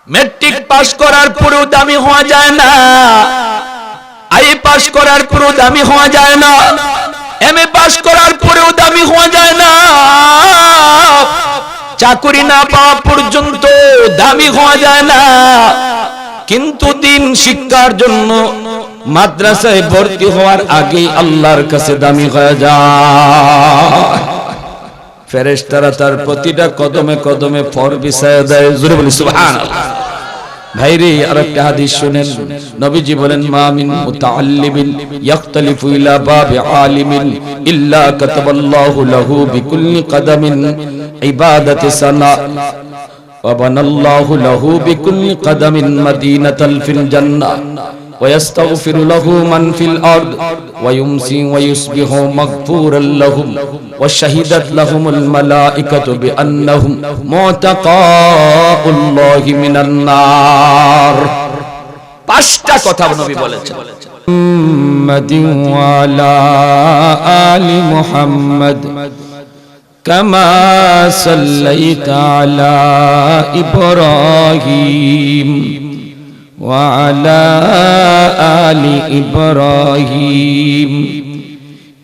Matric pass করার পরেও দামি হওয়া যায় না, আই পাস করার পরেও দামি হওয়া যায় না, এমএ পাস করার পরেও দামি হওয়া যায় না, চাকরি না পাওয়া পর্যন্ত দামি হওয়া যায় না। কিন্তু দিন শিক্ষার জন্য মাদ্রাসায় ভর্তি হওয়ার আগেই আল্লাহর কাছে দামি হয়ে যায়। ফেরেশতারা তার প্রতিটা কদমে কদমে ফর বিছায়া দেয়। জোরে বলি সুবহানাল্লাহ। ভাইরে আরেকটা হাদিস শুনেন, নবীজি বলেন, মা মিন মুতাআল্লিমিন ইয়াখতালিফু ইলা বাবি আলিমিন ইল্লা কাতাবাল্লাহু লাহু বিকুল্লি কদমিন ইবাদাতি সানা ওয়া বানাল্লাহু লাহু বিকুল্লি কদমিন মাদিনাতাল ফিল জান্নাহ ويستغفر له من في الأرض ويمسي ويصبح مغفورا لهم وشهدت لهم الملائكة بأنهم معتقاء الله من النار। পাঁচটা কথা নবী বলেছেন। محمد وعلى آل محمد كما صليت على إبراهيم وعلى آل إبراهيم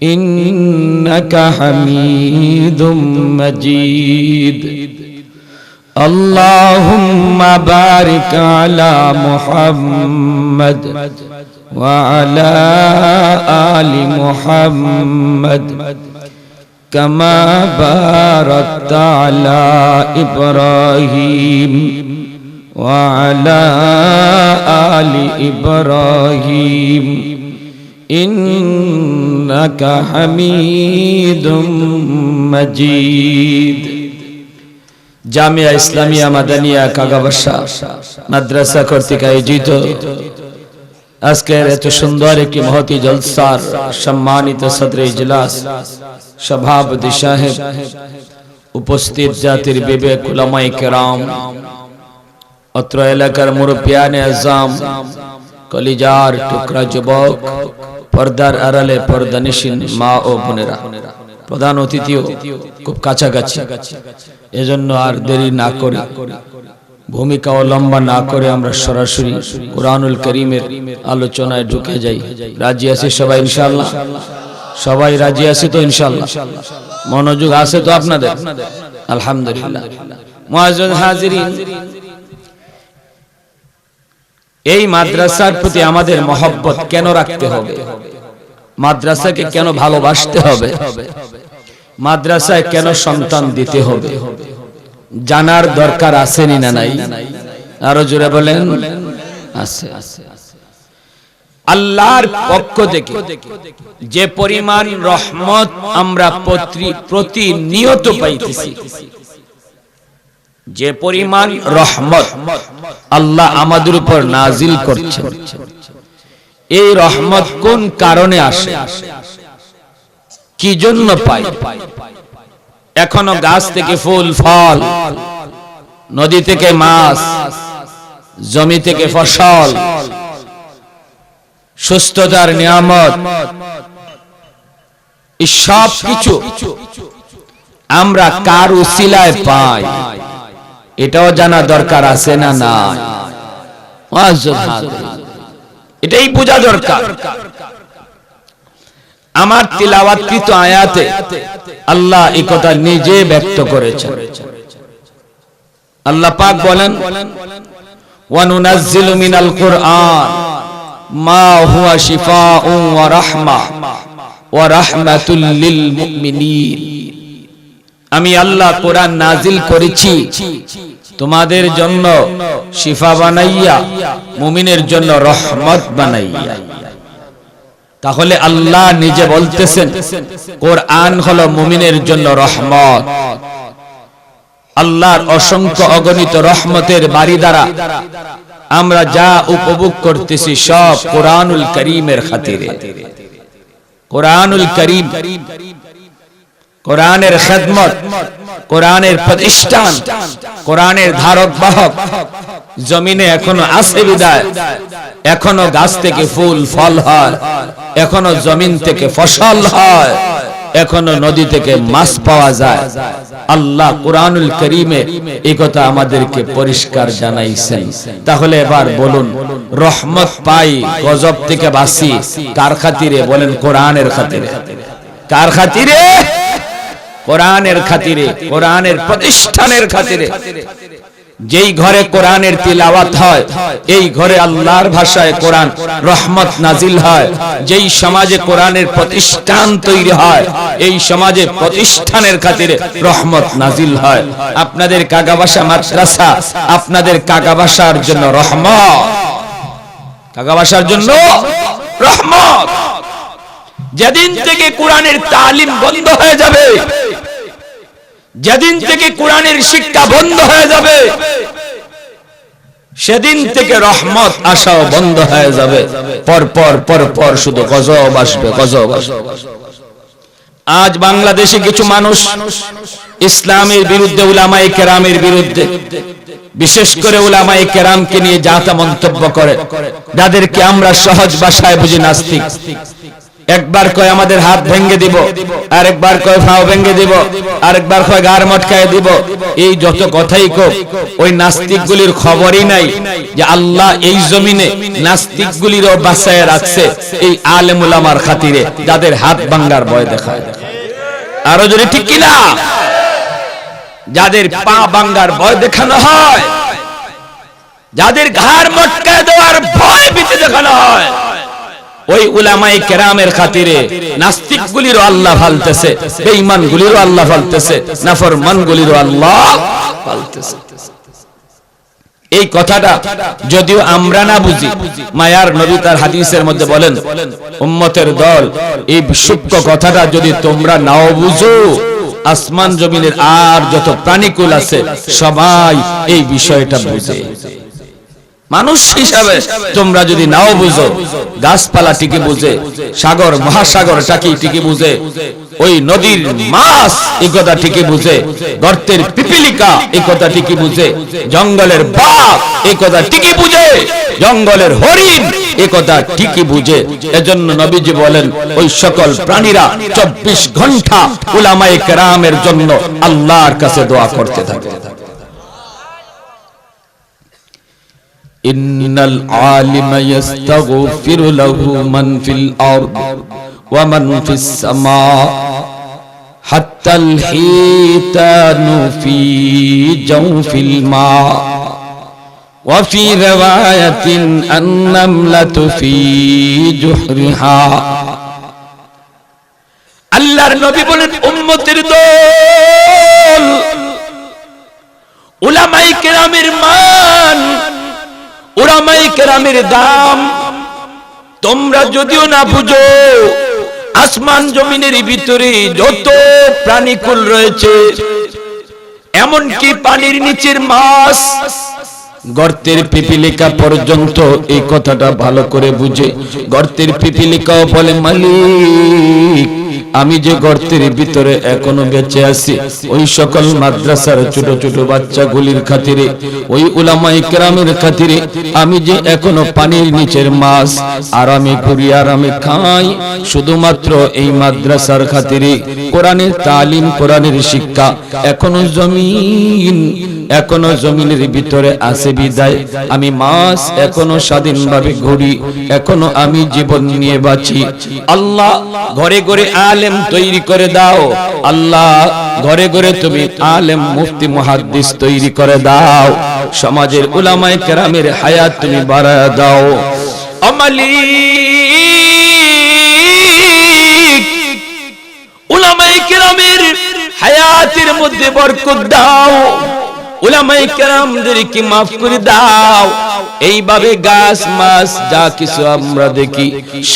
إنك حميد مجيد اللهم بارك على محمد وعلى آل محمد كما باركت على إبراهيم وعلى آل إبراهيم إنك حميد مجيد। জামিয়া ইসলামিয়া মাদানিয়া কাগাবাসা মাদ্রাসা কর্তৃক আয়োজিত আজকের এত সুন্দর একটি মহতি জলসার সম্মানিত সদরে ইজলাস, সভাপতি সাহেব, উপস্থিত জাতির বিবেক উলামায়ে কেরাম, অত্র এলাকার মুরব্বিয়ানে আজম, কলিজার টুকরা যুবক, পর্দার আড়ালে পর্দানিশীন মা ও বোনেরা, প্রধান অতিথিও খুব কাছাকাছি, এজন্য আর দেরি না করে, ভূমিকাও লম্বা না করে আমরা সরাসরি কুরআনুল কারীমের আলোচনায় ঢুকে যাই। রাজি আছি সবাই ইনশাআল্লাহ? সবাই রাজি আছি তো ইনশাআল্লাহ? মনোযোগ আছে তো আপনাদের? আলহামদুলিল্লাহ। মুআজ্জাজ হাজিরিন, এই মাদ্রাসার প্রতি আমাদের মহব্বত কেন রাখতে হবে? মাদ্রাসাকে কেন ভালোবাসতে হবে? মাদ্রাসায় কেন সন্তান দিতে হবে? জানার দরকার আছে না নাই? আরো জোরে বলেন। আছে। আল্লাহর পক্ষ থেকে যে পরিমাণ রহমত আমরা প্রতিনিয়ত পাইতেছি, যে পরিমাণ রহমত আল্লাহ আমাদের উপর নাজিল করছেন, এই রহমত কোন কারণে আসে, কি জন্য পাই? এখনো গাছ থেকে ফুল ফল, নদী থেকে মাছ, জমি থেকে ফসল, সুস্থতার নিয়ামত, এই সব কিছু আমরা কার উসিলায় পাই, এটাও জানা দরকার আছে না নাই? এটাই বোঝা দরকার। আমার তিলাওয়াতকৃত আয়াতে আল্লাহ এই কথা নিজে ব্যক্ত করেছেন। আল্লাহ পাক বলেন, ওয়া নুনাজ্জিলু মিনাল কুরআন মা হুয়া শিফাউন ওয়া রাহমা ওয়া রাহমাতুল লিল মুমিনিন। আমি আল্লাহ কোরআন নাজিল করেছি তোমাদের জন্য শিফা বানাইয়া, মুমিনের জন্য রহমত বানাইয়া। তাহলে আল্লাহ নিজে বলতেছেন কোরআন হলো মুমিনের জন্য রহমত। আল্লাহর অসংখ্য অগণিত রহমতের বাড়ি দ্বারা আমরা যা উপভোগ করতেছি সব কোরআনুল কারীমের খাতিরে। কোরআনুল কারীম, কোরআনের খেদমত, কোরআনের প্রতিষ্ঠান, কোরআনের ধারক বাহক জমিনে এখনো আছে বিদায় এখনো গাছ থেকে ফুল ফল হয়, এখনো জমিন থেকে ফসল হয়, এখনো নদী থেকে মাছ পাওয়া যায়। আল্লাহ কুরআনুল কারীমে এই কথা আমাদেরকে পরিষ্কার জানাইছেন। তাহলে এবার বলুন, রহমত পাই, গজব থেকে বাঁচি কার খাতিরে? বলেন কোরআনের খাতিরে। কার খাতিরে? কোরআনের খাতিরে, কোরআনের প্রতিষ্ঠানের খাতিরে। যেই ঘরে কোরআনের তিলাওয়াত হয়, এই ঘরে আল্লাহর ভাষায় কোরআন রহমত নাজিল হয়। যেই সমাজে কোরআনের প্রতিষ্ঠান তৈরি হয়, এই সমাজে প্রতিষ্ঠানের খাতিরে রহমত নাজিল হয়। আপনাদের কাগাবাসা মাদ্রাসা আপনাদের কাগাবাসার জন্য রহমত, কাগাবাসার জন্য রহমত। যেদিন থেকে কোরআনের তালিম বন্ধ হয়ে যাবে, যেদিন থেকে কোরআনের শিক্ষা বন্ধ হয়ে যাবে, সেদিন থেকে রহমত আসাও বন্ধ হয়ে যাবে। পর শুধু গজব আসবে, গজব আসবে। আজ বাংলাদেশে কিছু মানুষ ইসলামের বিরুদ্ধে, উলামায়ে কেরামের বিরুদ্ধে, বিশেষ করে উলামায়ে কেরামকে নিয়ে যা তা মন্তব্য করে, যাদেরকে আমরা সহজ ভাষায় বুঝি নাস্তিক। একবার কয় আমাদের হাত ভেঙে দিব, আরেকবার কয় পাও ভেঙে দিব, আরেকবার কয় গার মটকায় দিব। এই যত কথাই কো, ওই নাস্তিকগুলির খবরই নাই যে আল্লাহ এই জমিনে নাস্তিকগুলিরও বাঁচায় রাখছে এই আলেম উলামার খাতিরে, যাদের হাত ভাঙার ভয় দেখায়। আরো যদি ঠিক কিনা? যাদের পা ভাঙার ভয় দেখানো হয়, যাদের ঘাড় মটকায় দেওয়ার ভয় ভীতি দেখানো হয়, ওই উলামায়ে কেরামের খাতিরে নাস্তিকগুলিরও আল্লাহ ফালতেছে, বেঈমানগুলিরও আল্লাহ ফালতেছে, নাফরমানগুলিরও আল্লাহ ফালতেছে। এই কথাটা যদিও আমরা না বুঝি, মায়ার নবী তার হাদিসের মধ্যে বলেন, উম্মতের দল, এই সূক্ষ্ম কথাটা যদি তোমরা নাও বুঝো, আসমান জমিনের আর যত প্রাণীকুল আছে সবাই এই বিষয়টা বুঝে। মানুষ হিসাবে তোমরা যদি নাও বুঝো, গাছপালা ঠিকই বুঝে, সাগর মহাসাগর ঠিকই বুঝে, ওই নদীর মাছ এই কথা ঠিকই বুঝে, গর্তের পিপিলিকা এই কথা ঠিকই বুঝে, জঙ্গলের বাঘ এই কথা ঠিকই বুঝে, জঙ্গলের হরিণ এই কথা ঠিকই বুঝে। এজন্য নবীজি বলেন, ওই সকল প্রাণীরা 24 ঘন্টা উলামায়ে কেরামের জন্য আল্লাহর কাছে দোয়া করতে থাকে। ইন্নাল আলিমা ইস্তাগফিরু লাহু মান ফিল আরদ ওয়া মান ফিস সামা হাত্তাল হিতানু ফি জাওফিল মা ওয়া ফি riwayatin an-namlatu fi juhriha। আল্লাহর নবী বলেন, উম্মতের দল, উলামায়ে কেরামের মান, উলামায়ে কেরামের দাম তোমরা যদিও না বুঝো, আসমান জমিনের ভিতরে যত প্রাণীকুল রয়েছে, এমনকি পানির নিচের মাছ, গর্তের পিপিলিকা পর্যন্ত এই কথাটা ভালো করে বুঝে। গর্তের পিপিলিকাও বলে, মালিক আমি যে গর্তের ভিতরে এখনো বেঁচে আছি, ওই সকল মাদ্রাসার ছোট ছোট বাচ্চাগুলির খাতিরে, ওই উলামায়ে কেরামের খাতিরে আমি যে এখনো পানির নিচের মাছ, আর আমি ঘুরি আর আমি খাই শুধুমাত্র এই মাদ্রাসার খাতিরে। কোরআনের তালিম, কোরআনের শিক্ষা এখনো জমিনের ভিতরে আছে বিদায় আমি মাছ এখনো স্বাধীনভাবে ঘুরি, এখনো আমি জীবন নিয়ে বাঁচি। আল্লাহ ঘরে ঘরে আলেম তৈরি করে দাও, আল্লাহ ঘরে ঘরে তুমি আলেম মুফতি মুহাদ্দিস তৈরি করে দাও, সমাজের উলামায়ে কেরামের হায়াত তুমি বাড়ায় দাও। মালিক উলামায়ে কেরামের হায়াতের মধ্যে বরকত দাও, উলামায়ে কেরামদেরকে মাফ করে দাও। এইভাবে গাছ মাছ যা কিছু আমরা দেখি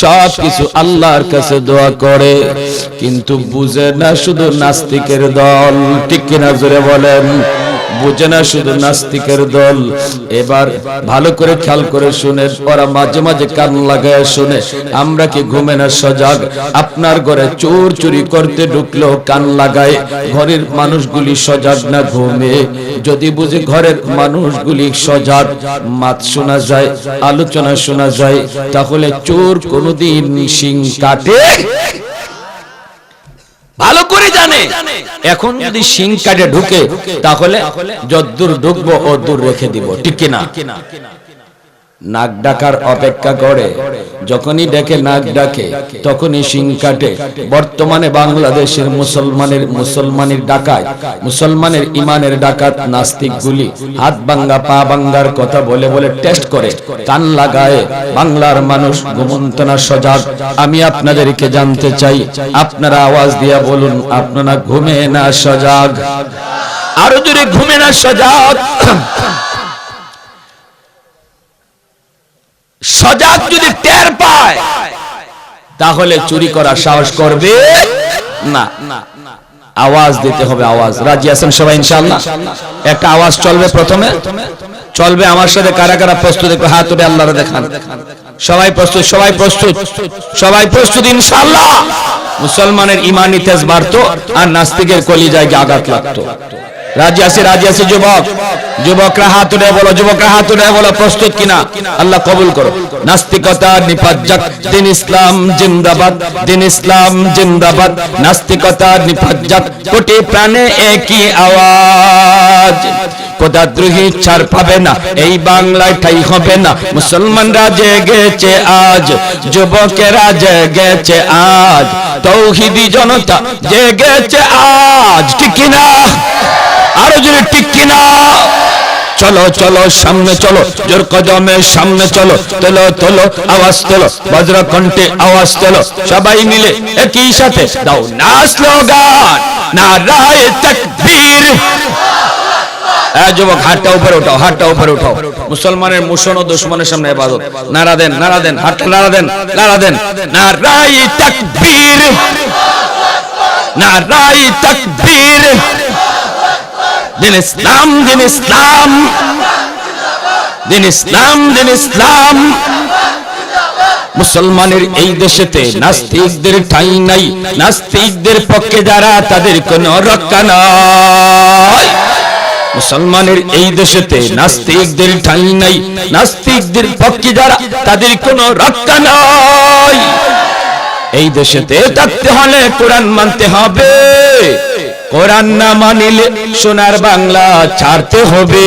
সব কিছু আল্লাহর কাছে দোয়া করে, কিন্তু বুঝে না শুধু নাস্তিকের দল। ঠিক কিনা জোরে বলেন? বুঝে না শুধু নাস্তিকের দল। এবার ভালো করে খেয়াল করে শুনে, ওরা মাঝে মাঝে কান লাগায় শুনে। আমরা কি ঘুমে না সজাগ? আপনার ঘরে চোর চুরি করতে ঢুকলো কান লাগায়, ঘরের মানুষগুলি সজাগ না ঘুমে? যদি বুঝে ঘরের মানুষগুলি সজাগ, মাত শোনা যায়, আলোচনা শোনা যায়, তাহলে চোর কোনদিন শিং কাটে। ভালো করে জানে এখন যদি শিং কাটে ঢুকে তাহলে যদ্দূর ঢুকবো ও দূর রেখে দিব, ঠিক কিনা? নাক ডাকার অপেক্ষা করে, যখনই ডেকে নাক ডাকে তখনই শিং কাটে। বর্তমানে বাংলাদেশের মুসলমানের ডাকাত, মুসলমানের ইমানের ডাকাত নাস্তিকগুলি হাত ভাঙ্গা পা ভাঙ্গার কথা বলে বলে টেস্ট করে, কান লাগায়। বাংলার মানুষ ঘুমন্তনা সজাগ। আমি আপনাদেরকে জানতে চাই, আপনারা আওয়াজ দিয়া বলুন, আপনারা ঘুমে না সজাগ? আরো জোরে, ঘুমে না সজাগ? সজাগ যদি টের পায় তাহলে চুরি করার সাহস করবে না। আওয়াজ দিতে হবে, আওয়াজ। রাজি আছেন সবাই ইনশাআল্লাহ? একটা আওয়াজ চলবে, প্রথমে চলবে। আমার সাথে কারা কারা প্রস্তুত? একটু হাত তুলে আল্লাহরে দেখান। সবাই প্রস্তুত? সবাই প্রস্তুত? সবাই প্রস্তুত ইনশাআল্লাহ? মুসলমানের ইমানি তেজ বাড়তো আর নাস্তিকের কলিজায় আঘাত লাগতো। রাজি আছে? রাজি আছে যুবক? যুবকরা হাত উঠে বলো, যুবকরা হাত উঠে বলো, প্রস্তুত কিনা? আল্লাহ কবুল করো। নাস্তিকতা নিপাত যাক, দিন ইসলাম জিন্দাবাদ, দিন ইসলাম জিন্দাবাদ। নাস্তিকতা নিপাত যাক, কোটি প্রাণে একই আওয়াজ। খোদাদ্রোহী ছাড় পাবে না, এই বাংলায় ঠাই হবে না। মুসলমানরা জেগেছে আজ, যুবকেরা জেগেছে আজ, তৌহিদি জনতা জেগেছে আজ, ঠিক কিনা? আরো জোরে ঠিক কিনা? চলো চলো সামনে চলো, জোর কদমে সামনে চলো, তোলো তোলো আওয়াজ তোলো, বজ্র কণ্ঠে আওয়াজ তোলো, সবাই মিলে একই সাথে দাও না স্লোগান, নারায়ে তাকবীর। যুবক হাতটা উপরে উঠাও, হাতটা উপরে উঠাও। মুসলমানের মুশন ও দুশমনের সামনে ইবাদত। নারা দেন, নারা দেন, হাতটা নারা দেন, নারা দেন। নারায়ে তাকবীর, নারায়ে তাকবীর। দিন ইসলাম, দিন ইসলাম, দিন ইসলাম, দিন ইসলাম। মুসলমানের এই দেশেতে নাস্তিকদের ঠাঁই নাই, নাস্তিকদের পক্ষে যারা তাদের কোনো রক্ষা নাই। মুসলমানের এই দেশেতে নাস্তিকদের ঠাঁই নাই, নাস্তিকদের পক্ষে যারা তাদের কোনো রক্ষা নাই। এই দেশেতে থাকতে হলে কোরআন মানতে হবে, কোরআন না মানিলে সোনার বাংলা ছাড়তে হবে।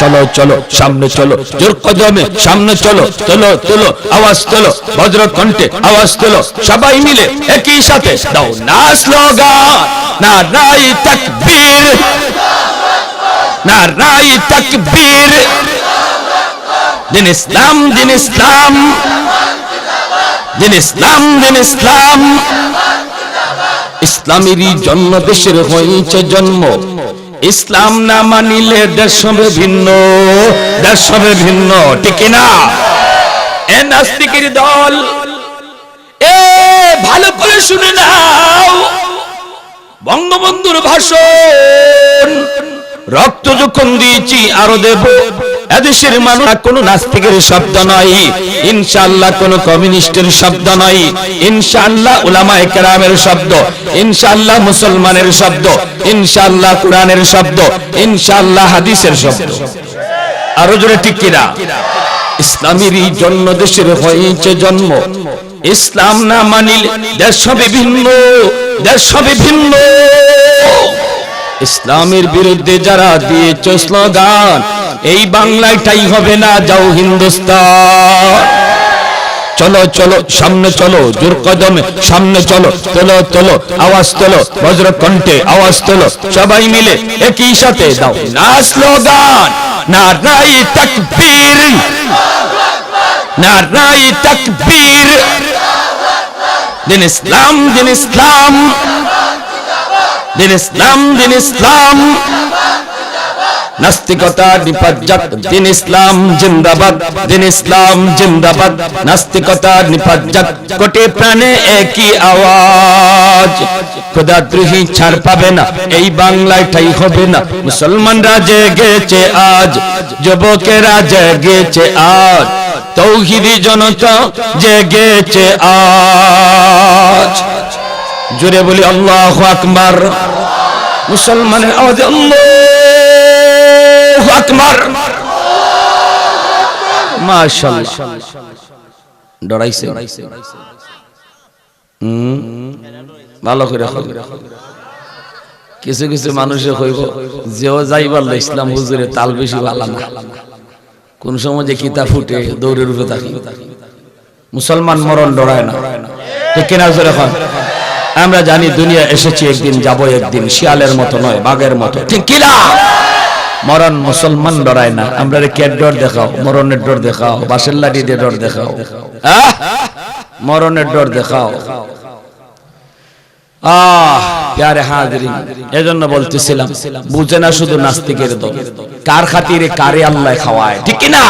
চলো চলো সামনে চলো, জোর কদমে সামনে চলো, তোলো তোলো আওয়াজ তোলো, বজ্র কণ্ঠে আওয়াজ তোলো, সবাই মিলে একই সাথে দাও না স্লোগান, নারায়ে তাকবীর, নারায়ে তাকবীর। দিন ইসলাম, দিন ইসলাম, দিন ইসলাম, দিন ইসলাম। ইসলামেরই জন্ম দেশের হয়েছে জন্ম, ইসলাম না মানিলে দেশ হবে ভিন্ন, দেশ হবে ভিন্ন, ঠিক না? এ নাস্তিকের দল, এ ভালো করে শুনে নাও, বঙ্গবন্ধুর ভাষণ রক্ত যখন দিয়েছি আরো দেব। এদেশের মানুষ কোন নাস্তিকের শব্দ নয়, ইনশাআল্লাহ কোন কমিউনিস্টের শব্দ নয়, ইনশাআল্লাহ উলামায়ে কেরামের শব্দ, ইনশাআল্লাহ মুসলমানের শব্দ, ইনশাআল্লাহ কোরআনের শব্দ, ইনশাআল্লাহ হাদিসের শব্দ। আরো জোরে ঠিক কিনা? ইসলামেরই জন্ম দেশের হয়েছে জন্ম, ইসলাম না মানিলে দেশ হবে ভিন্ন, দেশ হবে ভিন্ন। ইসলামের বিরুদ্ধে যারা দিয়েছে স্লোগান, এই বাংলায় ঠাই হবে না, যাও হিন্দুস্তান। চলো চলো সামনে চলো, জোর কদমে সামনে চলো, তোলো তোলো আওয়াজ তোলো, বজ্র কণ্ঠে আওয়াজ তোলো, সবাই মিলে একই সাথে দাও না স্লোগান, নারায়ে তাকবীর, নারায়ে তাকবীর। দিন ইসলাম, দিন ইসলাম, দিন ইসলাম, দিন ইসলাম। নাস্তিকতা নিপাত যাক, দিন ইসলাম জিন্দাবাদ, দিন ইসলাম জিন্দাবাদ। নাস্তিকতা নিপাত যাক, কোটি প্রাণে একই আওয়াজ। খোদাদ্রোহী ছাড় পাবে না, এই বাংলায় ঠাই হবে না। মুসলমানরা জেগেছে আজ, যুবকেরা জেগেছে আজ, তৌহিদি জনতা জেগেছে আজ। জোরে বলি আল্লাহু আকবার। মুসলমানের আওয়াজে আল্লাহু আকবার। মাশাআল্লাহ। ডরাইছে ভালো করে কিছু কিছু মানুষে কইব যেও যাইবার ইসলাম হুজুরে তাল বেশি ভালো না, কোন সময় যে কিতা ফুটে দৌড়ের উপরে থাকি। মুসলমান মরণ ডরায় না, ঠিক কিনা জোরে কন? আমরা জানি দুনিয়া এসেছি একদিন, যাব একদিন, শিয়ালের মতো নয় বাঘের মতো, ঠিক কিনা? মরণ মুসলমান ডরায় না। আমরা কেট ডর দেখাও, মরণের ডর দেখাও, বাসের লাঠি দিয়ে ডর দেখাও, মরণের ডর দেখাও। প্যারে হাজিরিন, এজন্য বলতেছিলাম বুঝে না শুধু নাস্তিকের দল, কার খাতিরে কারে আল্লাহ খাওয়ায়, ঠিক কিনা?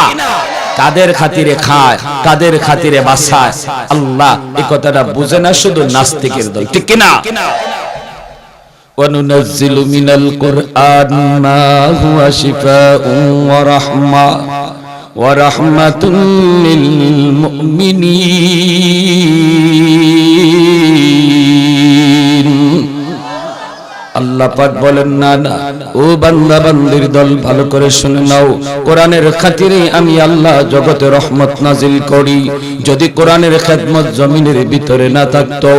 কাদের খাতিরে খায়, কাদের খাতিরে বাঁচায় আল্লাহ, এই কথাটা বুঝে না শুধু নাস্তিকের দল, ঠিক কিনা? وَنُنَزِّلُ مِنَ الْقُرْآنِ مَا هُوَ شِفَاءٌ وَرَحْمَةٌ لِلْمُؤْمِنِينَ। আল্লাহ পাক বলেন, না না ও বান্দা বান্দির দল, ভালো করে শুনে নাও, কোরআনের খাতিরে আমি আল্লাহ জগতে রহমত নাজিল করি। যদি কোরআনের খেদমত জমিনের ভিতরে না থাকতো,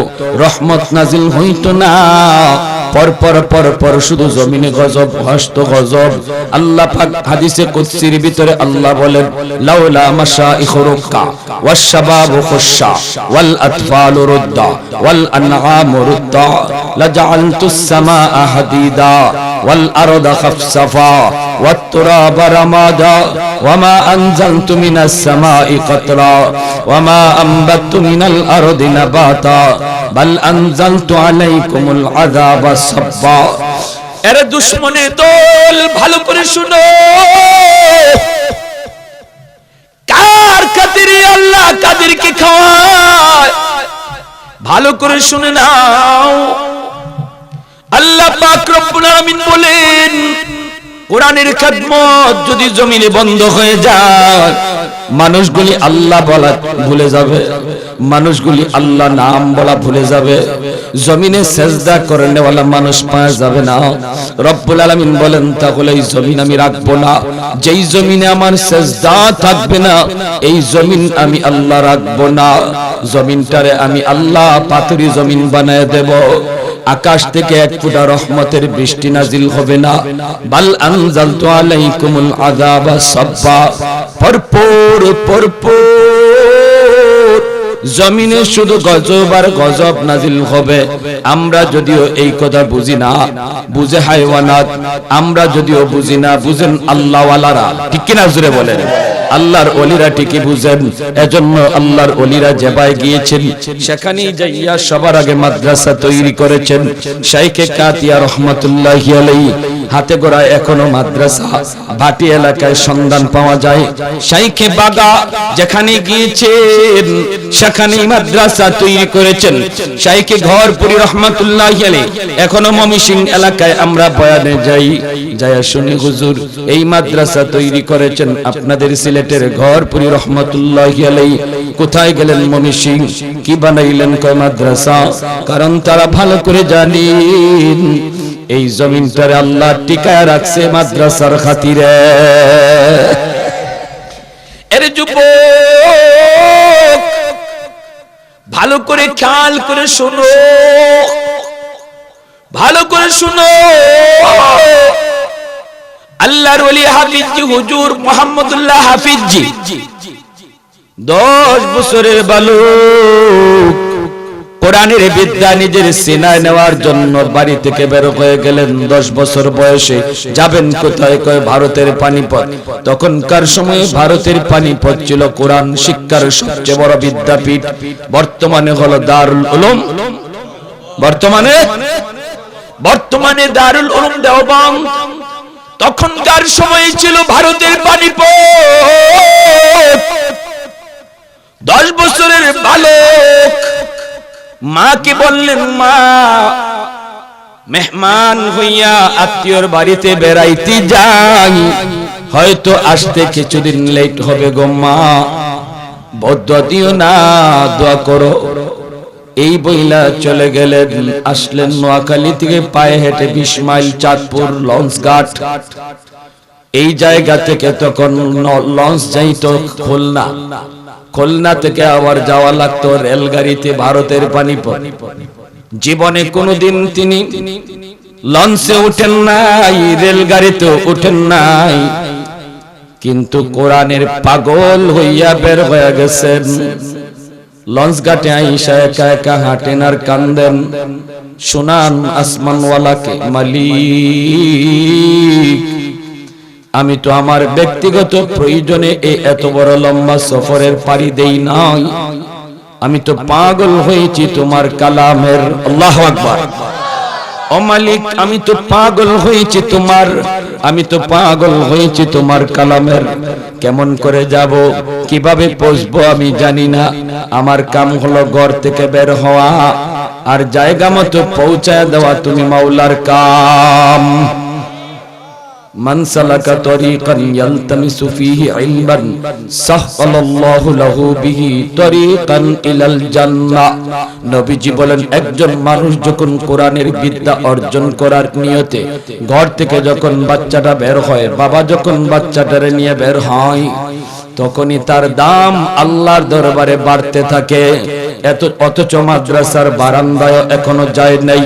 রহমত নাজিল হইতো না। পর শুধু জমিনে গজব, হস্ত গজব। আল্লাহ পাক হাদিসে কুদসির ভিতরে আল্লাহ বলেন, লাউলা মাশাইখু রুক্কা ওয়াশ শাবাবু খুশা ওয়াল আতফালু রুদ্দা ওয়াল আনআমু রুদ্দা লাজআলতুস সামাআ হাদিদা ওয়াল আরদা খাফসাফা ওয়াত তুরাবা রামাদা ওয়ামা আনজালতু মিনাস সামাই কাতরা ওয়ামা আনবাতু মিনাল আরদি নাবাতা বাল আনজালতু আলাইকুমুল আযাবা সাব্বা। এরে দুশমনের দল, ভালো করে শুনো, কার খাতিরে আল্লাহ কাদেরকে খাওয়ায়, ভালো করে শুনে নাও। আল্লাহ পাক রব্বুল আলামিন বলেন, কোরআনের খেদমত যদি জমিনে বন্ধ হয়ে যায়, মানুষগুলি আল্লাহ বলা ভুলে যাবে, মানুষগুলি আল্লাহ নাম বলা ভুলে যাবে, জমিনে সেজদা করে নেওয়ালা মানুষ পাওয়া যাবে না। রব্বুল আলামিন বলেন, তাহলে এই জমিন আমি রাখবো না, যেই জমিনে আমার সেজদা থাকবে না এই জমিন আমি আল্লাহ রাখবো না। জমিনটারে আমি আল্লাহ পাথরি জমিন বানায় দেব, আকাশ থেকে এক ফোঁটা রহমতের বৃষ্টি নাজিল হবে না। বাল আনজালতু আলাইকুমুল আযাবা সাব্বা, পরপর জমিনে শুধু গজব আর গজব নাজিল হবে। আমরা যদিও এই কথা বুঝি না, বুঝে হায়ওয়ানাত, আমরা যদিও বুঝি না, বুঝেন আল্লাহওয়ালারা, ঠিক কিনা জোরে বলেন? আল্লাহর ওলিরা ঠিকই বুঝেন। এজন্য আল্লাহর ওলিরা যেবায় গিয়েছেন সেখানেই যাইয়া সবার আগে মাদ্রাসা তৈরি করেছেন। শাইখে কাতিয়া রহমাতুল্লাহি আলাইহি হাতে গড়া এখনো মাদ্রাসা ভাটি এলাকায় সন্ধান পাওয়া যায়। শাইখে বাগা যেখানে গিয়েছেন সেখানেই মাদ্রাসা তৈরি করেছেন। শাইখে ঘরপুরি রহমাতুল্লাহি আলাইহি এখনো মমিসিং এলাকায় আমরা বয়ানে যাই, যায়া শুনি হুজুর এই মাদ্রাসা তৈরি করেছেন আপনাদের সিলেটের ঘরপুরি রহমাতুল্লাহি আলাইহি। কোথায় গেলেন মমিসিং, কি বানাইলেন কয় মাদ্রাসা? কারণ তারা ভালো করে জানেন এই জমিনটারে আল্লাহ টিকায় রাখছে মাদ্রাসার খাতিরে। এর যুবক ভালো করে খেয়াল করে শোনো, ভালো করে শোনো। আল্লাহর ওলি হাফিজজি হুজুর মুহাম্মদুল্লাহ হাফিজজি 10 বছরের বালক, কোরআনের বিদ্যা নিজের সিনায় নেওয়ার জন্য বাড়ি থেকে বের হয়ে গেলেন। 10 বছর বয়সে যাবেন কোথায়? কয় ভারতের পানিপথ। তখনকার সময়ে ভারতের পানিপথ ছিল কোরআন শিক্ষার সবচেয়ে বড় বিদ্যাপীঠ, বর্তমানে হলো দারুল উলুম, বর্তমানে দারুল উলুম দেওবন্দ। তখনকার সময়ে ছিল ভারতের পানিপথ। 10 বছরের বালক মাকে বললেন, মা মেহমান হইয়া আত্মীয়র বাড়িতে বেড়াইতে যাই, হয়তো আসতে কিছুদিন লেট হবে গো মা, বদুয়া দিও না, দোয়া করো। এই বইলা চলে গেলেন। আসলেন নোয়াখালী থেকে পায়ে হেঁটে 20 মাইল চাঁদপুর লঞ্চ ঘাট। এই জায়গা থেকে তখন লঞ্চ যাইতো খুলনা, খুলনা থেকে আবার যাওয়া লাগতো রেলগাড়িতে ভারতের পানিপথ। জীবনে কোনোদিন তিনি লঞ্চে উঠেন নাই, রেলগাড়িতে উঠেন নাই, কিন্তু কোরআনের পাগল হইয়া বের হয়ে গেছেন। লঞ্চ ঘাটে আইসা একা একা হাঁটেন আর কান্দেন, শুনান আসমানওয়ালাকে, মালিক আমি তো আমার ব্যক্তিগত প্রয়োজনে এই এত বড় লম্বা সফরের পাড়ি দেই নাই, আমি তো পাগল হয়েছি তোমার কালামের। আল্লাহু আকবার। ও মালিক আমি তো পাগল হয়েছি তোমার, আমি তো পাগল হয়েছি তোমার কালামের। কেমন করে যাব, কিভাবে পৌঁছবো আমি জানি না। আমার কাম হলো ঘর থেকে বের হওয়া আর জায়গা মতো পৌঁছায় দেওয়া, তুমি মাওলার কাম। মান সালাকা তরিকান ইয়ালতামিসু ফীহি ইলমান সাহহালাল্লাহু লাহু বিহি তরিকান ইলাল জান্নাহ। নবীজি বলেন, একজন মানুষ যখন কোরআনের বিদ্যা অর্জন করার নিয়তে ঘর থেকে যখন বাচ্চাটা বের হয়, বাবা যখন বাচ্চাটারে নিয়ে বের হয়, তখনই তার দাম আল্লাহর দরবারে বাড়তে থাকে। অথচ মাদ্রাসার বারান্দায় এখনো যায় নাই,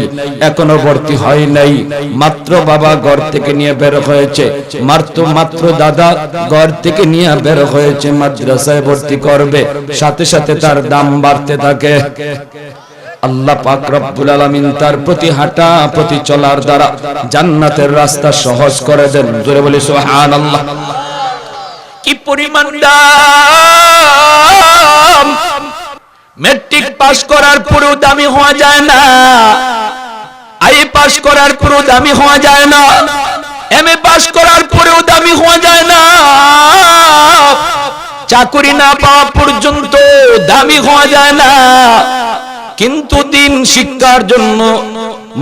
এখনো ভর্তি হয় নাই। মাত্র বাবা ঘর থেকে নিয়ে বের হয়েছে, মাত্র দাদা ঘর থেকে নিয়ে বের হয়েছে, মাদ্রাসায় ভর্তি করবে, সাথে সাথে তার দাম বাড়তে থাকে। আল্লাহ পাক রব্বুল আলামিন তার প্রতি হাঁটা, প্রতি চলার দ্বারা জান্নাতের রাস্তা সহজ করে দেন। জোরে বলি সুবহানাল্লাহ। কি পরিমাণ দাম! মেট্রিক পাস করার পরেও দামি হওয়া যায় না, আই পাস করার পরেও দামি হওয়া যায় না, এমএ পাস করার পরেও দামি হওয়া যায় না, চাকরি না পাওয়া পর্যন্ত দামি হওয়া যায় না। কিন্তু দিন শিক্ষার জন্য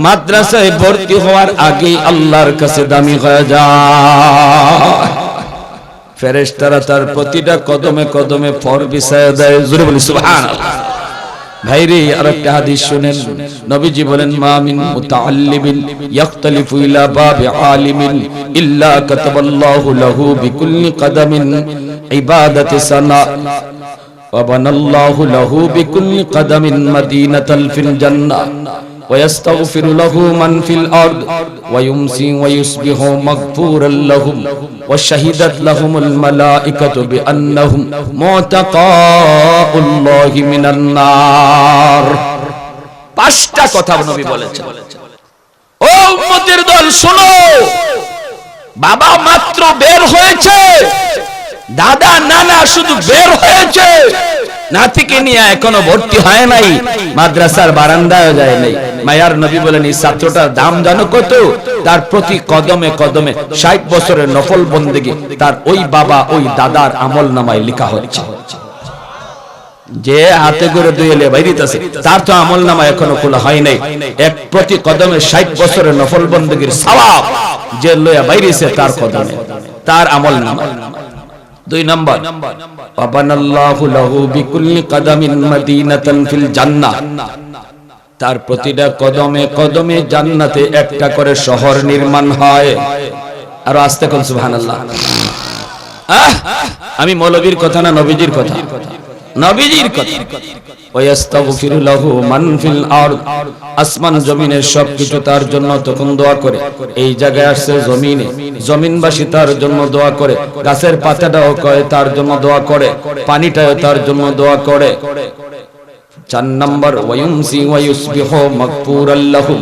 মাদ্রাসায় ভর্তি হওয়ার আগে আল্লাহর কাছে দামি হয়ে যায়। ফেরেশতারা তার প্রতিটা কদমে কদমে ফর বিছায়া দেয়। জোরে বলি সুবহানাল্লাহ। ভাইরে আরেকটা হাদিস শুনেন, নবীজি বলেন, মা মিন মুতাআল্লিমিন ইয়াখতালিফু ইলা বাবি আলিমিন ইল্লা কাতাবাল্লাহু লাহু বিকুল্লি কদমিন ইবাদাতি সানা ওয়া বানাল্লাহু লাহু বিকুল্লি কদমিন মাদিনাতাল ফিল জান্নাহ ويستغفر له من في الأرض ويمسي ويصبح مغفورا لهم وشهدت لهم الملائكة بأنهم معتقاء الله من النار। পাঁচটা কথা নবী বলেছেন। ও উম্মতের দল শোনো, বাবা মাত্র বের হয়েছে, দাদা নানা শুধু বের হয়েছে, নাতিকে নিয়ে এখনো ভর্তি হয় নাই, মাদ্রাসার বারান্দায় যায় নাই। মায়ার নবী বলেন, এই ছাত্রটার দাম জানো কত? তার প্রতি কদমে কদমে 60 বছরের নফল বন্দেগী তার ওই বাবা ওই দাদার আমল নামায় লেখা হচ্ছে। যে হাতে করে দুইলে বাইরিতেছে তার তো আমল নামা এখনো খোলা হয় নাই। এক প্রতি কদমে 60 বছরের নফল বন্দেগীর সওয়াব যে লয়া বাইরিছে তার কদমে, তার আমল নামা। 2 নম্বর, ওয়াবানাল্লাহু লাহু বিকুল্লি কদমিন মাদিনাতান ফিল জান্নাহ। তার প্রতিটা কদমে কদমে জান্নাতে একটা করে শহর নির্মাণ হয়। আর আস্তে কোন সুবহানাল্লাহ। আমি মৌলবীর কথা না, নবীজির কথা, নবীজির কথা। ওয়াস্তাগফিরু লাহু মান ফিল আরদ। আসমান জমিনের সবকিছু তার জন্য তখন দোয়া করে। এই জায়গায় আসছে জমিনে, জমিনবাসী তার জন্য দোয়া করে, গাছের পাতাটাও কয় তার জন্য দোয়া করে, পানিটাও তার জন্য দোয়া করে। 4 নম্বর, ওয়ায়ুমসি ওয়ায়ুসবিহু মাগফুরাল লাহু।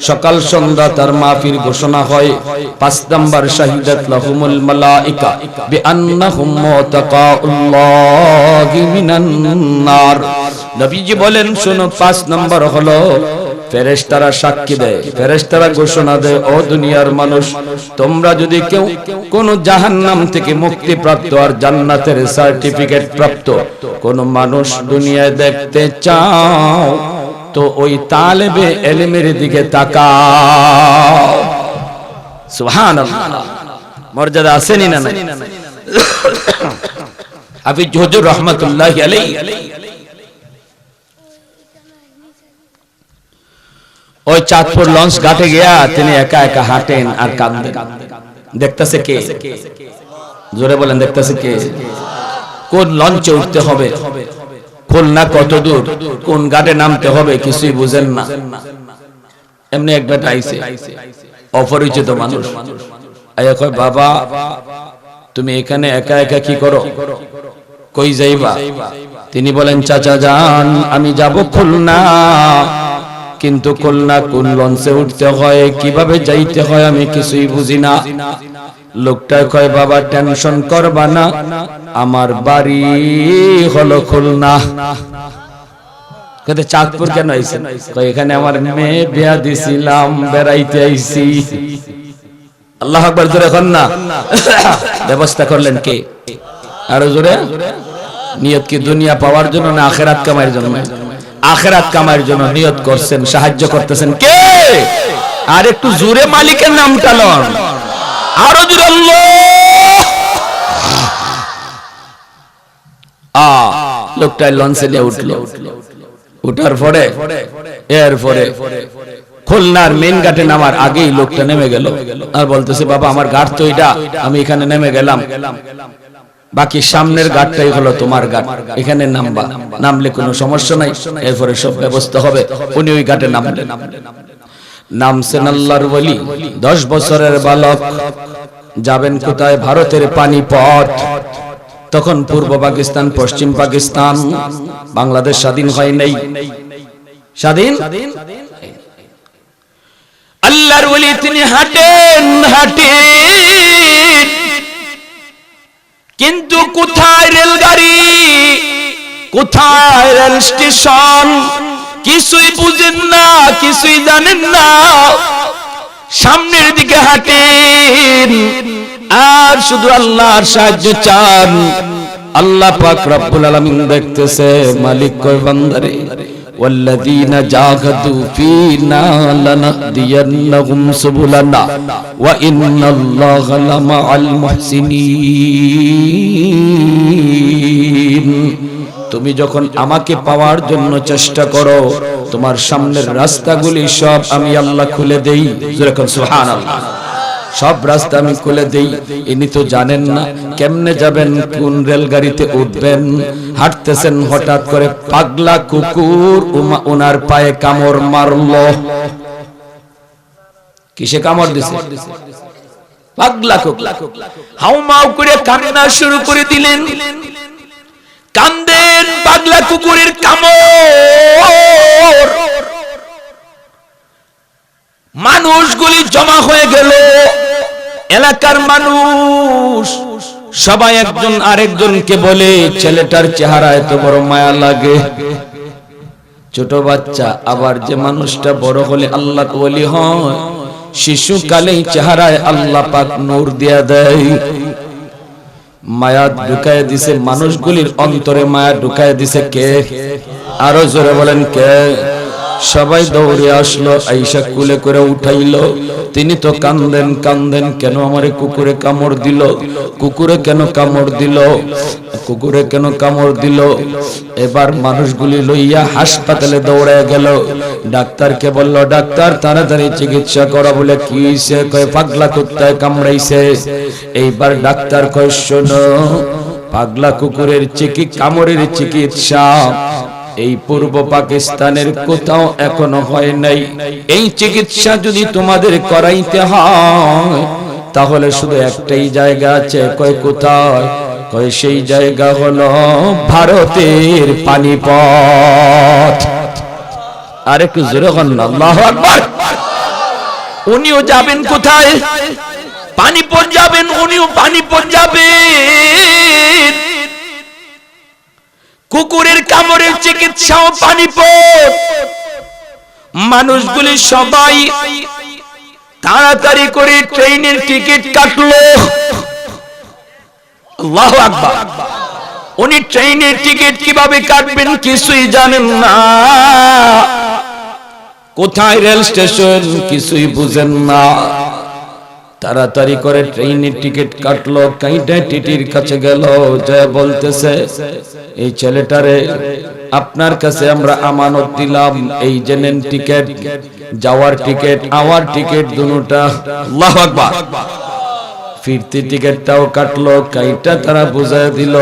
সকাল সন্ধ্যা তার মাফির ঘোষণা হয়। 5 নম্বর, শাহিদাত লাহুমুল মালাইকা বিআন্নাহুম মুতাকাউল্লাহি মিনান নার। নবীজি বলেন, শোনো, 5 নম্বর হলো ফেরেশতারা সাক্ষী দেয়, ফেরেশতারা ঘোষণা দেয়, ও দুনিয়ার মানুষ, তোমরা যদি কেউ কোন জাহান্নাম থেকে মুক্তি প্রাপ্ত আর জান্নাতের সার্টিফিকেট প্রাপ্ত কোন মানুষ দুনিয়ায় দেখতে চাও তো ওই তালেবে ইলমের দিকে তাকাও। সুবহানাল্লাহ। মর্যাদা আসেনি না নাই? হাফিজ হুজুর রাহমাতুল্লাহি আলাইহি ওই চাঁদপুর লঞ্চ ঘাটে গিয়া তিনি একা একা হাঁটেন আর কাঁদেন। দেখতেছে কে? জোরে বলেন, দেখতেছে কে? কোন লঞ্চে উঠতে হবে, খুলনা কত দূর, কোন ঘাটে নামতে হবে কিছুই বুঝেন না। এমনি একবার আইছে অপরিচিত মানুষ, আয়া কয় বাবা তুমি এখানে একা একা কি করো, কই যাইবা? তিনি বলেন চাচা যান আমি যাব খুলনা, কিন্তু খুলনা কোন লঞ্চে উঠতে হয়, কিভাবে যাইতে হয় আমি কিছুই বুঝি না। লোকটা কয় বাবা টেনশন করবা না, আমার বাড়ি হলো খুলনা। কইতে চাঁদপুর কেন আইছেন? কয় এখানে আমার মেয়ে বিয়া দিছিলাম, বেড়াইতে আইছি। আল্লাহু আকবার, জোরে কর না। ব্যবস্থা করলেন কে? আরো জোরে। নিয়ত কি দুনিয়া পাওয়ার জন্য না আখিরাত কামাইয়ের জন্য? আখিরাত কামাইয়ের জন্য নিয়ত করছেন, সাহায্য করতেছেন কে? আর একটু জোরে মালিকের নামটা লন, আরো জোরে আল্লাহ। লোকটা লঞ্চে নিয়ে উঠলো, উঠার পরে এরপরে খুলনার মেন ঘাটে নামার আগেই লোকটা নেমে গেল আর বলতেছে বাবা আমার ঘাট তো এটা, আমি এখানে নেমে গেলাম, বাকি সামনের ঘাটটাই হলো তোমার ঘাট, এখানে নামবা, নামলে কোনো সমস্যা নাই, এরপরে সব ব্যবস্থা হবে। উনি ওই ঘাটে নামলেন। নামছেন আল্লাহর ওলি, 10 বছরের বালক। যাবেন কোথায়? ভারতের পানিপথ। তখন পূর্ব পাকিস্তান, পশ্চিম পাকিস্তান, বাংলাদেশ স্বাধীন হয় নাই। স্বাধীন আল্লাহর ওলি তিনি হাঁটেন হাঁটেন, কিন্তু কোথায় রেলগাড়ি, কোথায় রেল স্টেশন কিছুই বুঝেন না, কিছুই জানেন না। সামনের দিকে হাঁটেন আর শুধু আল্লাহর সাহায্য চান। আল্লাহ পাক রব্বুল আলামিন দেখতেছে, মালিক কয় বান্দারে والذين جاهدوا فينا لنهدينهم سبلنا وإن الله لمع المحسنين। তুমি যখন আমাকে পাওয়ার জন্য চেষ্টা করো, তোমার সামনের রাস্তাগুলি সব আমি আল্লাহ খুলে দেই। জোরে কোন সুবহানাল্লাহ। সব রাস্তা আমি খুলে দেই। ইনি তো জানেন না কেমনে যাবেন, কোন রেলগাড়িতে উঠবেন। হাঁটতেছেন, হঠাৎ করে পাগলা কুকুর ওনার পায়ে কামড় মারলো। কিসে কামড় দিছে? পাগলা কুকুর। হাউমাউ করে কান্না শুরু করে দিলেন, কান্দেন, পাগলা কুকুরের কামড়। মানুষগুলি জমা হয়ে গেল, এলাকার মানুষ সবাই একজন আরেকজনকে বলে ছেলেটার চেহারা এত বড় মায়া লাগে, ছোট বাচ্চা, আবার যে মানুষটা বড় হলে আল্লাহ ওলি হয়, শিশুকালেই চেহারায় আল্লাহ পাক নূর দিয়া দেয়। মায়া ঢুকায় দিছে মানুষগুলির অন্তরে, মায়া ঢুকায় দিছে কে? আরো জোরে বলেন কে? সবাই দৌড়ে আসলো, আইসা কুলে করে উঠাইলো। তিনি তো কান্দেন কান্দেন, কেন আমারে কুকুরে কামড় দিল, কুকুরে কেন কামড় দিল, কুকুরে কেন কামড় দিল। এবার মানুষগুলি লইয়া হাসপাতালে দৌড়ায় গেল। ডাক্তারকে বলল, ডাক্তার তাড়াতাড়ি চিকিৎসা করা। বলে কি হইছে? কয় পাগলা কুত্তায় কামড়াইছে। এইবার ডাক্তার কয় শোনো, পাগলা কুকুরের কামড়ের চিকিৎসা এই পূর্ব পাকিস্তানের কোথাও এখনো হয় নাই। এই চিকিৎসা যদি তোমাদের করাইতে হয় তাহলে শুধু একটাই জায়গা আছে। কয় কোথায়? কয় সেই জায়গা হলো ভারতের পানিপথ। আরেকটু জোরে বলুন আল্লাহু আকবার। উনিও যাবেন কোথায়? পানিপথ যাবেন, উনিও পানিপথ যাবেন। কুকুরের কামড়ের চিকিৎসাও পানিপথ। মানুষগুলি সবাই তাড়াতাড়ি করে ট্রেনের টিকিট কাটলো। আল্লাহু আকবার। উনি ট্রেনের টিকিট কিভাবে কাটবেন কিছুই জানেন না, কোথায় রেল স্টেশন কিছুই বুঝেন না। তাড়াতাড়ি করে ট্রেনের টিকিট কাটলো, কাইটা টিটির কাছে গেল, যায় বলতেছে, এই ছেলেটারে আপনার কাছে আমরা আমানত দিলাম, এই যে নেন টিকিট, যাওয়ার টিকিট আওয়ার টিকিট দুটোটা। আল্লাহু আকবার। ফিরতি টিকিটটাও কাটলো, কাইটা তারা বুঝায় দিল।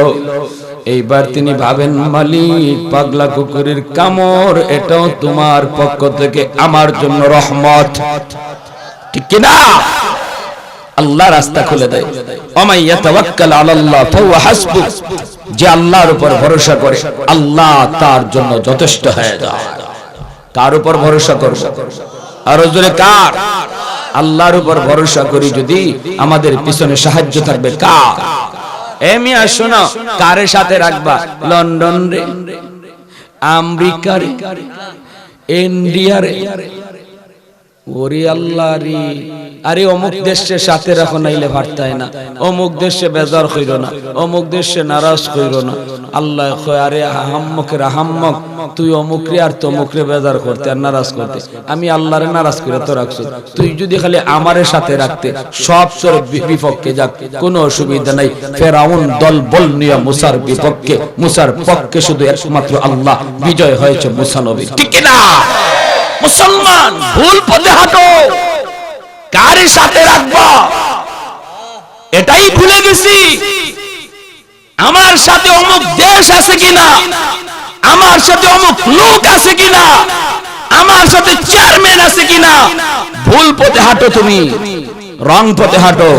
এইবার তিনি ভাবেন মালিক পাগলা কুকুরের কামড় এটাও তোমার পক্ষ থেকে আমার জন্য রহমত, ঠিক কি না? আল্লাহ রাস্তা খুলে দেয়। ওমাই ইয়াতাওয়াক্কাল আলাল্লাহ ফাহুয়া হাসবুহ, যে আল্লাহর উপর ভরসা করে আল্লাহ তার জন্য যথেষ্ট হয়ে যায়। কার উপর ভরসা করব? আর জোরে কার? আল্লাহর উপর ভরসা করি যদি আমাদের পিছনে সাহায্য থাকবে কার? এ মিয়া শোনো, কারে সাথে রাখবা? লন্ডন রে, আমেরিকা রে, ইন্ডিয়া রে, ওরে আল্লাহ রে, আরে অমুক দেশের সাথে রাখো নাইলে ভারতায় না, অমুক দেশে বেজার কইরো না, অমুক দেশে নারাজ কইরো না। আল্লাহ কয় আরে আহাম্মকের আহাম্মক, তুই অমুকরে আর তমুকরে বেজার করতে আর নারাজ করতে, আমি আল্লাহরে নারাজ করে তো রাখছো। তুই যদি খালি আমারে সাথে রাখতে সব তোর বিপক্ষে যাক, কোনো অসুবিধা নাই। ফেরাউন দল বল নিয়ে মুসার বিপক্ষে, মুসার পক্ষে শুধু একমাত্র আল্লাহ, বিজয় হয়েছে মুসা নবী, ঠিক না? মুসলমান ভুল পথে হাঁটো, কারে সাথে রাখবা এটাই ভুলে গেছি। আমার সাথে অমুক দেশ আছে কিনা, আমার সাথে অমুক লোক আছে কিনা, আমার সাথে চেয়ারম্যান আছে কিনা। ভুল পথে হাঁটো, তুমি রং পথে হাঁটো।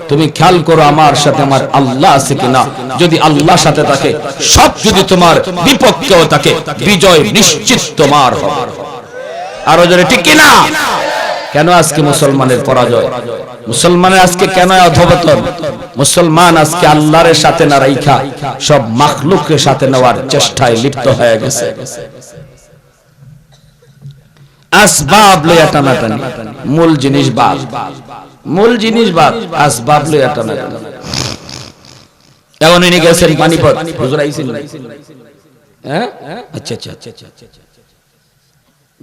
তুমি খেয়াল করো আমার সাথে আমার আল্লাহ আছে কিনা। যদি আল্লাহ সাথে থাকে, সব যদি তোমার বিপক্ষেও থাকে, বিজয় নিশ্চিত তোমার হবে। আরো জোরে ঠিক কিনা? কেন আজকে মুসলমানের পরাজয়? মুসলমানের আজকে কেন অধঃপতন? মুসলমান আজকে আল্লাহর সাথে না রাইখা সব মাখলুকের সাথে নেওয়ার চেষ্টায় লিপ্ত হয়ে গেছে। আসবাব লইয়া টানাটানি, মূল জিনিস বাদ, মূল জিনিস বাদ, আসবাব লইয়া টানাটানি। এখন ইনি গেছেন পানিপথ, হুজুর আইছেন? হ্যাঁ, আচ্ছা আচ্ছা আচ্ছা আচ্ছা,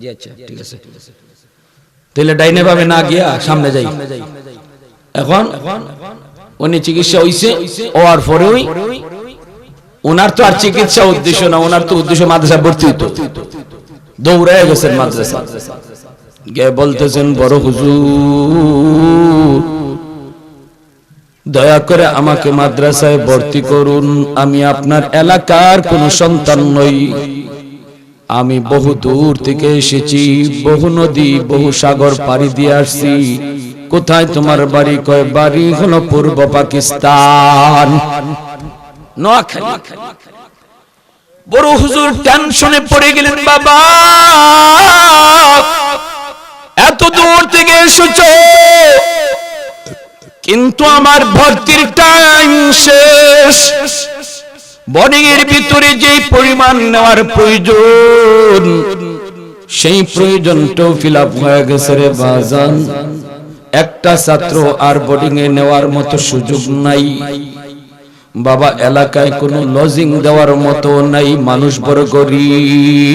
জি আচ্ছা, ঠিক আছে। তাহলে ডাইনে ভাবে না গিয়া সামনে যাই। এখন উনি চিকিৎসা হইছে, হওয়ার পরে ওনার তো আর চিকিৎসা উদ্দেশ্য না, ওনার তো উদ্দেশ্য মাদ্রাসা ভর্তি হইতো। দৌড়ায় গেছেন মাদ্রাসা, গিয়ে বলতেছেন বড় হুজুর দয়া করে আমাকে মাদ্রাসায় ভর্তি করুন, আমি আপনার এলাকার কোন সন্তান নই, আমি বহু দূর থেকে এসেছি, বহু নদী বহু সাগর পাড়ি দিয়ে আসছি। কোথায় তোমার বাড়ি? কয় বাড়ি হলো পূর্ব পাকিস্তান, নোয়াখালী। বড় হুজুর টেনশনে পড়ে গেলেন, বাবা এত দূর থেকে এসেছো, কিন্তু আমার ভর্তির টাইম শেষ। বোর্ডিং এর ভিতরে যে পরিমাণ নেওয়ার প্রয়োজন, সেই প্রয়োজনটাও ফিল আপ হয়ে গেছে রে বাজান। একটা ছাত্র আর বোর্ডিং এ নেওয়ার মতো সুযোগ নাই বাবা, এলাকায় কোনো লজিং দেওয়ার মতো নাই। মানুষ বড় গরিব,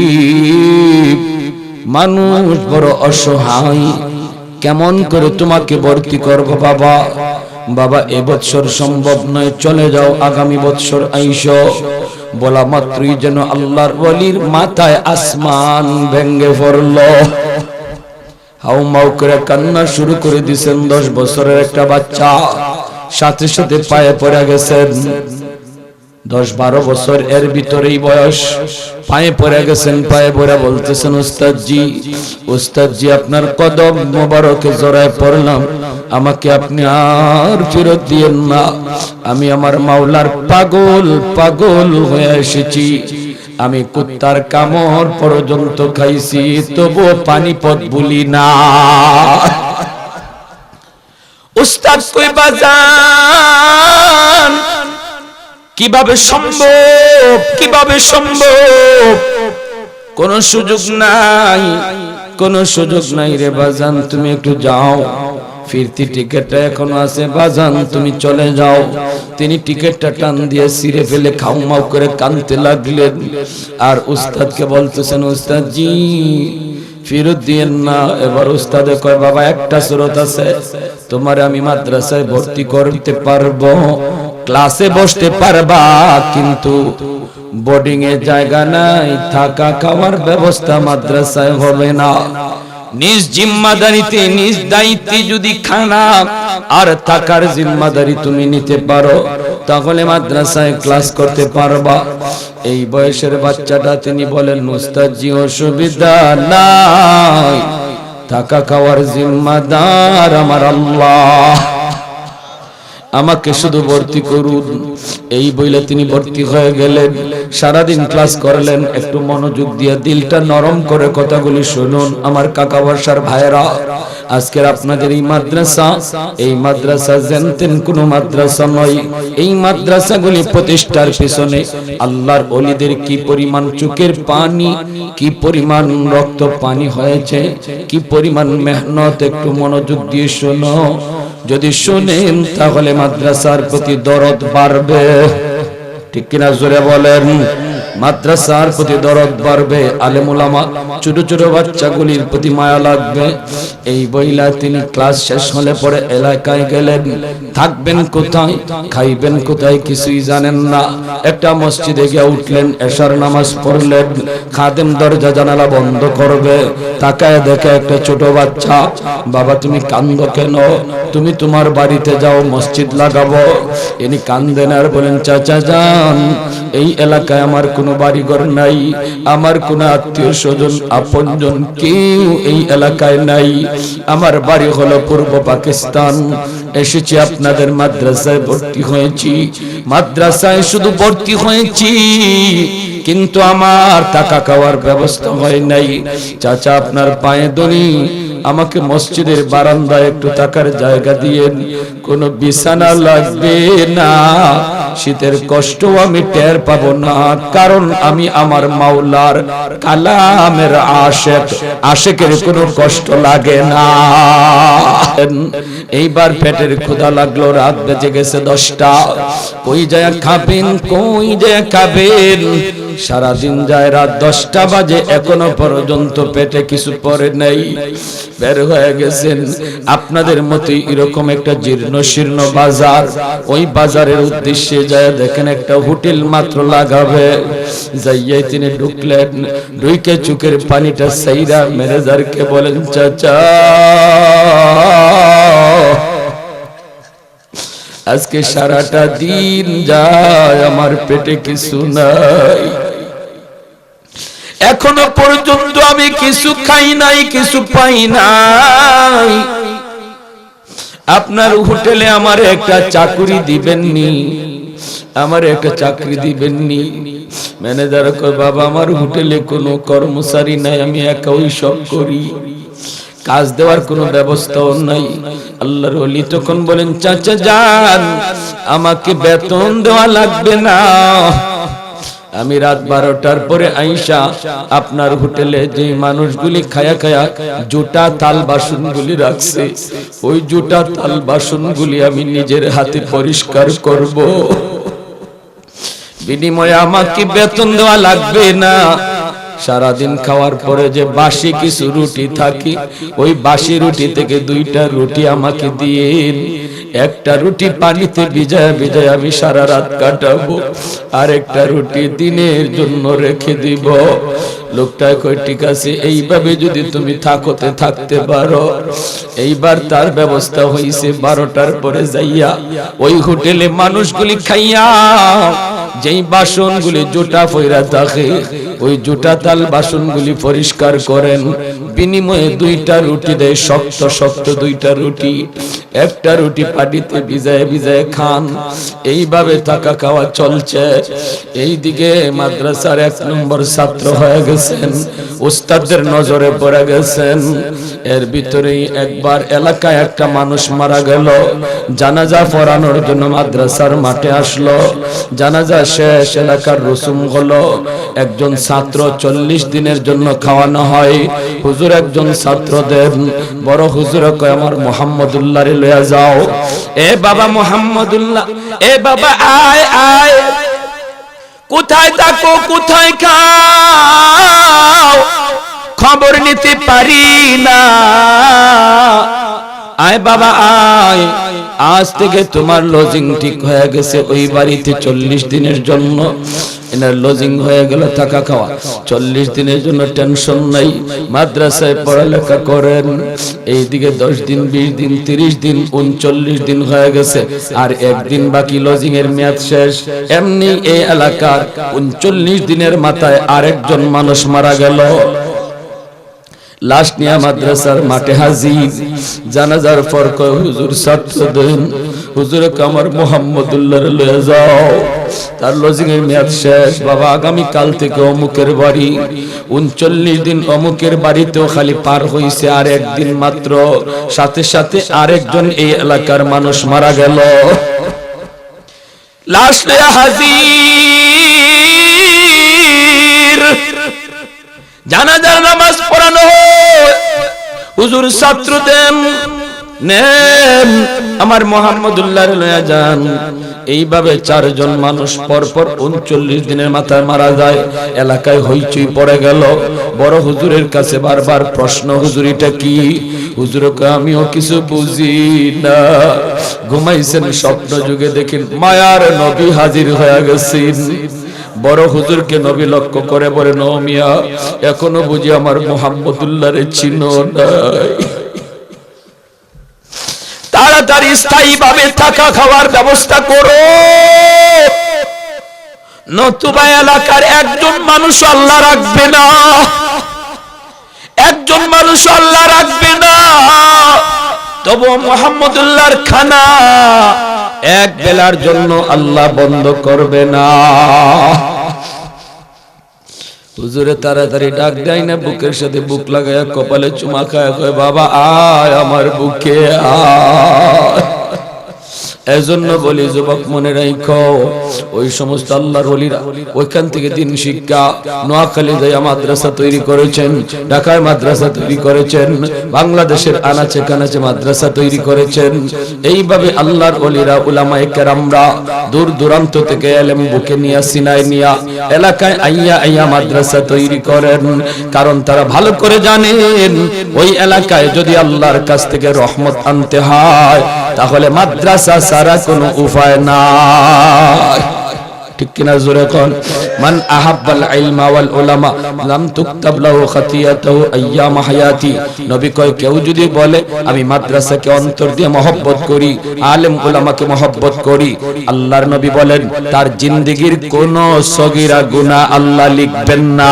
মানুষ বড় অসহায়, কেমন করে তোমাকে ভর্তি করব বাবা? বাবা এবছর সম্ভব নয়, চলে যাও, আগামী বছর আইসো। বলা মাত্রই যেন আল্লাহর ওয়ালির মাথায় আসমান ভেঙে পড়ল, হাউমাউ করে কান্না শুরু করে দিয়েছেন। 10 বছরের একটা বাচ্চা সাথে সাথে পায়ে পড়ে গেছেন। 10-12 বছর এর ভিতরেই বয়স, পায়ে পড়ে গেছেন। পায়ে পড়ে বলতেছেন, উস্তাদজি উস্তাদজি আপনার কদম মোবারকে জড়ায় পড়লাম, আমাকে আপনি আর ফেরত দিয়েন না। আমি আমার মাওলার পাগল পাগল হয়ে এসেছি, আমি কুত্তার কামড় পর্যন্ত খাইছি, তবুও পানিপথ ভুলি না। উস্তাদ কই বাজান কিভাবে সম্ভব, কিভাবে সম্ভব? কোন সুযোগ নাই, কোন সুযোগ নাই রে বাজান, তুমি একটু যাও, ফিরতি টিকেটটা এখনো আছে বাজান, তুমি চলে যাও। তিনি টিকেটটা টান দিয়ে ছিঁড়ে ফেলে খাউমাউ করে কাঁদতে লাগলেন। আর উস্তাদকে বলতেছেন, উস্তাদজি ফেরত দিয়েন না। এবার উস্তাদে কয়, বাবা একটা শরত আছে, তোমার আমি মাদ্রাসায় ভর্তি করতে পারবো, ক্লাসে বসতে পারবা, কিন্তু বোর্ডিং এ জায়গা নাই, থাকা খাওয়ার ব্যবস্থা মাদ্রাসায় হবে না। নিজ জিম্মাদারিতে নিজ দায়িত্বে যদি খানা আর থাকার জিম্মাদারি তুমি নিতে পারো তাহলে মাদ্রাসায় ক্লাস করতে পারবা। এই বয়সের বাচ্চাটা তিনি বলেন উস্তাদ জি অসুবিধা নাই, থাকা খাওয়ার জিম্মাদার আমার আল্লাহ, আমাকে শুধু ভর্তি করুন। এই বইলে তিনি ভর্তি হয়ে গেলেন। সারাদিন ক্লাস করলেন। একটু মনোযোগ দিয়ে দিলটা নরম করে কথাগুলি শুনুন আমার কাকা বর্ষার ভাইরা। আজকের আপনাদের এই মাদ্রাসা জানতেন কোন মাদ্রাসা নয়। এই মাদ্রাসাগুলি প্রতিষ্ঠার পিছনে আল্লাহর ওলিদের কি পরিমাণ চোখের পানি, কি পরিমাণ রক্ত পানি হয়েছে, কি পরিমাণ মেহনত, একটু মনোযোগ দিয়ে শোনো। যদি শুনেন তাহলে মাদ্রাসার প্রতি দরদ বাড়বে, ঠিক কিনা জোরে বলেন। মাদ্রাসার প্রতি দরদ বাড়বে, আলেম উলামা ছোট ছোট বাচ্চাগুলির প্রতি মায়া লাগবে। এই বইলা তিনি ক্লাস শেষ হলে পরে এলাকায় গেলেন। থাকবেন কোথায়, খাইবেন কোথায় কিছুই জানেন না। একটা মসজিদে গিয়ে উঠলেন, এশার নামাজ পড়লেন। খাদেম দরজা জানালা বন্ধ করবে, তাকায় দেখে একটা ছোট বাচ্চা। বাবা তুমি কান্দো কেন? তুমি তোমার বাড়িতে যাও, মসজিদ লাগাবো। ইনি কান্দেন আর বলেন চাচা যান, এই এলাকায় আমার কোনো বাড়িঘর নাই, আমার কোনো আত্মীয় স্বজন আপনজন কেউ এই এলাকায় নাই। আমার বাড়ি হলো পূর্ব পাকিস্তান। এসেছি আপনাদের মাদ্রাসায় ভর্তি হয়েছি। মাদ্রাসায় শুধু ভর্তি হয়েছি, কিন্তু আমার টাকা খাওয়ার ব্যবস্থা হয় নাই। চাচা আপনার পায়ে ধরি, আমাকে মসজিদের বারান্দায় একটু থাকার জায়গা দিয়েন। কোনো বিছানা লাগবে না, শীতের কষ্ট আমি টের পাবো না, কারণ আমি আমার মাওলার কালামের আশিক, আশিকের কোনো কষ্ট লাগে না। এইবার পেটের ক্ষুধা লাগলো, রাত বেজে গেছে 10টা। কই যায় খাবেন, কই যায় খাবেন? সারাদিন যায়, রাত 10টা বাজে, এখনো পর্যন্ত পেটে কিছু পড়ে নাই। বের হয়ে গেছেন। আপনাদের মতোই এরকম একটা জীর্ণ শীর্ণ বাজার, ওই বাজারের উদ্দেশ্যে যায় দেখেন একটা হোটেল মাত্র লাগাবে। যাইয়াই তিনি ঢুকলেন, ঢুকে চোখের পানিটা সাইরা ম্যানেজারকে বলেন চাচা আজকে সারাটা দিন যায়, আমার পেটে কিছু নাই, এখনো পর্যন্ত আমি কিছু খাই নাই, কিছু পাই নাই। আপনার হোটেলে আমার একটা চাকরি দিবেননি, আমার একটা চাকরি দিবেননি? ম্যানেজার কয় বাবা আমার হোটেলে কোনো কর্মচারী নাই, আমি একা ওই সব করি, কাজ দেওয়ার কোনো ব্যবস্থাও নাই। আল্লাহর ওলি তখন বলেন চাচা যান, আমাকে বেতন দেওয়া লাগবে না, আমি রাত 12টার পরে আইসা আপনার হোটেলে যে মানুষগুলি খায়া খায়া জুটা তাল বাসনগুলি রাখছে, ওই জুটা তাল বাসনগুলি আমি নিজের হাতে পরিষ্কার করব, বিনিময়ে আমাকে বেতন দেওয়া লাগবে না। সারাদিন খাওয়ার পরে যে বাসি কিছু রুটি থাকে, ওই বাসি রুটি থেকে 2টা রুটি আমাকে দিয়েন। একটা রুটি পানিতে ভিজায় ভিজায় আমি সারা রাত কাটাবো, আর একটা রুটি দিনের জন্য রেখে দিব। লোকটা কই ঠিক আছে, এইভাবে যদি তুমি থাকতে পারো। এইবার তার ব্যবস্থা হইছে 12টার পরে যাইয়া ওই হোটেলে মানুষগুলি খাইয়া যেই বাসনগুলি জুটা ফইরা থাকে, ওই জুটা তাল বাসনগুলি পরিষ্কার করেন। বিনিময়ে 2টা রুটি দেয়, শক্ত শক্ত 2টা রুটি, একটা রুটি পানিতে ভিজায় ভিজায় খান। এইভাবে থাকা খাওয়া চলছে। এইদিকে মাদ্রাসার 1 নম্বর ছাত্র হয়ে গেছেন, উস্তাদের নজরে পড়ে গেছেন। এর ভিতরেই একবার এলাকায় একটা মানুষ মারা গেল, জানাজা পড়ানোর জন্য মাদ্রাসার মাঠে আসলো। জানাজা শেষ, এলাকার রসুম হলো, একজন ছাত্র 40 দিনের জন্য খাওয়ানো হয়। হুজুর একজন ছাত্র দেন, বড় হুজুর কয় আমার মোহাম্মদুল্লাহ রে লইয়া যাও। এ বাবা মোহাম্মদুল্লাহ, এ বাবা আয় আয়, কোথায় থাকো, কোথায় খাও, খবর নিতে পারি না। আয় বাবা আয়, আজ থেকে তোমার লজিং ঠিক হয়ে গেছে ওই বাড়িতে 40 দিনের জন্য। এনার লজিং হয়ে গেল, থাকা খাওয়া 40 দিনের জন্য টেনশন নাই। মাদ্রাসায় পড়ালেখা করেন, এইদিকে 10 দিন 20 দিন 30 দিন 39 দিন হয়ে গেছে, আর একদিন বাকি লজিং এর মেয়াদ শেষ। এমনি এই এলাকার 39 দিনের মাথায় আরেকজন মানুষ মারা গেল। লাশ নিয়ে মাদ্রাসার মাঠে হাজির। জানাজার পর কয় হুজুর ছাত্র দেন, হুজুরে আমার মোহাম্মদুল্লাহর লয়ে যাও, তার লজিং এর মেয়াদ শেষ। বাবা আগামী কাল থেকে অমুকের বাড়ি, 39 দিন অমুকের বাড়িতেও খালি পার হইছে আর একদিন মাত্র, সাথে সাথে আরেকজন এই এলাকার মানুষ মারা গেল। লাশ নিয়ে হাজির, জানাজার নামাজ পড়ানো হয়। হুজুর ছাত্র দেন, নেন আমার মোহাম্মদুল্লাহর লয়ে যান। এইভাবে 4 জন মানুষ পরপর 39 দিনের মাথায় মারা যায়। এলাকায় হইচই পড়ে গেল। বড় হুজুরের কাছে বারবার প্রশ্ন, হুজুর এটা কি? হুজুর কয় আমিও কিছু বুঝি না। ঘুমাইছেন, স্বপ্ন যুগে দেখেন মায়ার নবী হাজির হয়ে গেছেন। বড় হুজুরকে নবী লক্ষ্য করে বলে, নো মিয়া, এখনো বুঝি আমার মোহাম্মদুল্লাহরে চিনো নাই? তাড়াতাড়ি স্থায়ী ভাবে থাকা খাওয়ার ব্যবস্থা করো, নতুবা এলাকার একজন মানুষ আল্লাহ রাখবে না, একজন মানুষ আল্লাহ রাখবে না। তবু মোহাম্মদুল্লাহর খানা এক বেলার জন্য আল্লাহ বন্ধ করবে না। হুজুরে তাড়াতাড়ি ডাক দেয় না, বুকের সাথে বুক লাগায়া কপালে চুমা খায়, কয় বাবা আয় আমার বুকে আয়। এজন্য বলি যুবক মনে রাখো, ওই সমস্ত আল্লাহর ওলিরা ওইখান থেকে দিন শিক্ষা, নোয়াখালী যায় মাদ্রাসা তৈরি করেছেন, ঢাকায় মাদ্রাসা তৈরি করেছেন, বাংলাদেশের আনাচে কানাচে মাদ্রাসা তৈরি করেছেন। এইভাবে আল্লাহর ওলিরা উলামায়ে কেরামরা দূর দূরান্ত থেকে এলেম বুকে নিয়া, সিনায় নিয়া এলাকায় আইয়া মাদ্রাসা তৈরি করেন। কারণ তারা ভালো করে জানেন ওই এলাকায় যদি আল্লাহর কাছ থেকে রহমত আনতে হয় তাহলে মাদ্রাসা সারা কোনো উপায় নাই। ঠিক কিনা জোরে কোন? মান আহাব্বাল ইলমা ওয়াল উলামা লাম তুকতাব লাহু খাতিয়াতুহু আইয়াম হায়াতি। নবী কয় কেউ যদি বলে আমি মাদ্রাসাকে অন্তর দিয়ে মহব্বত করি, আলেম উলামাকে মহব্বত করি, আল্লাহর নবী বলেন তার জিন্দেগীর কোন সগীরা গুনাহ আল্লাহ লিখবেন না।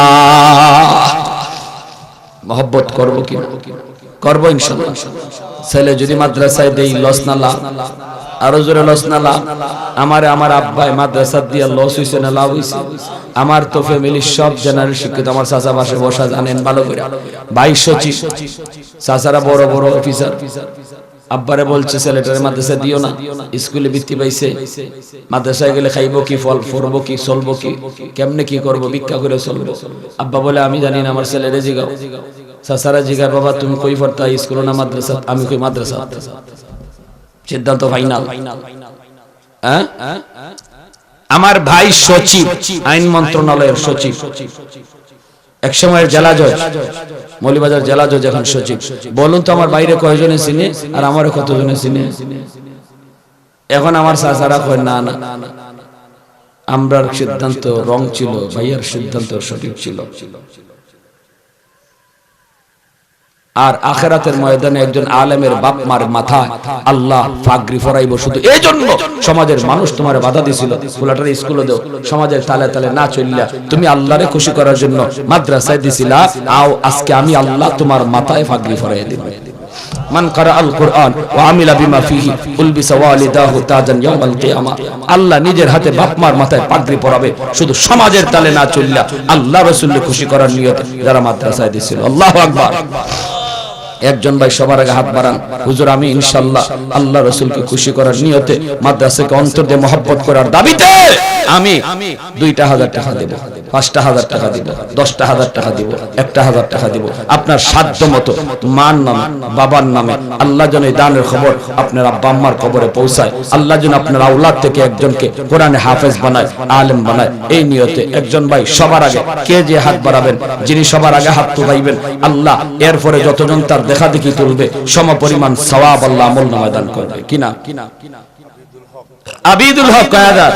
মহব্বত করব কি করব? ইনশাআল্লাহ। ছেলে যদি মাদ্রাসায় দেই লস না লাভ? আরো জোরে লস না লাভ? আমার আব্বাই মাদ্রাসা দিয়া লস হইছে না লাভ হইছে? আমার তো ফ্যামিলির সব জেনারেল শিক্ষিত। আমার চাচা পাশে বসা, জানেন ভালো করে, 22 সচিব, চাচারা বড় বড় অফিসার। আব্বারে বলছে ছেলেটারে মাদ্রাসা দিও না, স্কুলে বৃত্তি পাইছে, মাদ্রাসায় গেলে খাইবো কি, ফল ফরবো কি, চলবো কি, কেমনে কি করবো, ভিক্ষা করে চলবো। আব্বা বলে আমি জানি না, আমার ছেলেরে জিগাও। চাচারা জিগায় বাবা তুমি কই পড়তা, স্কুল না মাদ্রাসা? আমি কই মাদ্রাসা। সিদ্ধান্ত ফাইনাল। হ্যাঁ, আমার ভাই সচিব, আইন মন্ত্রণালয়ের সচিব, এক সময়ের জেলা জজ, মৌলভীবাজার জেলা জজ, এখন সচিব। বলুন তো আমার বাইরে কয়জনে চিনে আর আমারও কতজনে চিনে? এখন আমার চাচারা কয় না না, আমরার সিদ্ধান্ত রং ছিল, ভাইয়ার সিদ্ধান্ত সঠিক ছিল। আর আখিরাতের ময়দানে একজন আলেমের বাপ মার মাথায় আল্লাহ পাগড়ি পরাইব শুধু এই জন্য সমাজের মানুষ তোমার বাধা দিছিল ফুলাটার স্কুলে দাও, সমাজের তালে তালে না চললা, তুমি আল্লাহরে খুশি করার জন্য মাদ্রাসায় দিছিলা, আও আজকে আমি আল্লাহ তোমার মাথায় পাগড়ি পরাই দেব। মান কারা আল কুরআন ওয়া আমিলা বিমা ফিহি উলবিসা ওয়ালিদাহু তাজান ইয়াউমাল কিয়ামা। আল্লাহ নিজের হাতে বাপ মার মাথায় পাগড়ি পরাবে শুধু সমাজের তালে না চললা, আল্লাহ রাসূলকে খুশি করার নিয়তে যারা মাদ্রাসায় দিছিল। আল্লাহু আকবার। একজন ভাই সবার আগে হাত বাড়ান, হুজুর আমি ইনশাআল্লাহ আল্লাহ রাসূলকে খুশি করার নিয়তে মাদ্রাসাকে অন্তর দিয়ে মহব্বত করার দাবিতে আমি 2,000 টাকা দেব, 5,000 টাকা দিব, 10,000 টাকা দিব, 1,000 টাকা দিব, আপনার সাধ্য মতো মার নামে বাবার নামে। আল্লাহ যেন এই দানের খবর আপনার আব্বা আম্মার কবরে পৌঁছায়, আল্লাহ যেন আপনার আওলাদ থেকে একজনকে কোরআনে হাফেজ বানায়, আলেম বানায়, এই নিয়তে একজন ভাই সবার আগে কে যে হাত বাড়াবেন, যিনি সবার আগে হাত তুলাইবেন, আল্লাহ এরপরে যতজন তার দেখা দেখি তুলবে সমপরিমাণ সওয়াব আল্লাহ আমল নামায় দান করবে। কিনা আবিদুল হক কায়াদার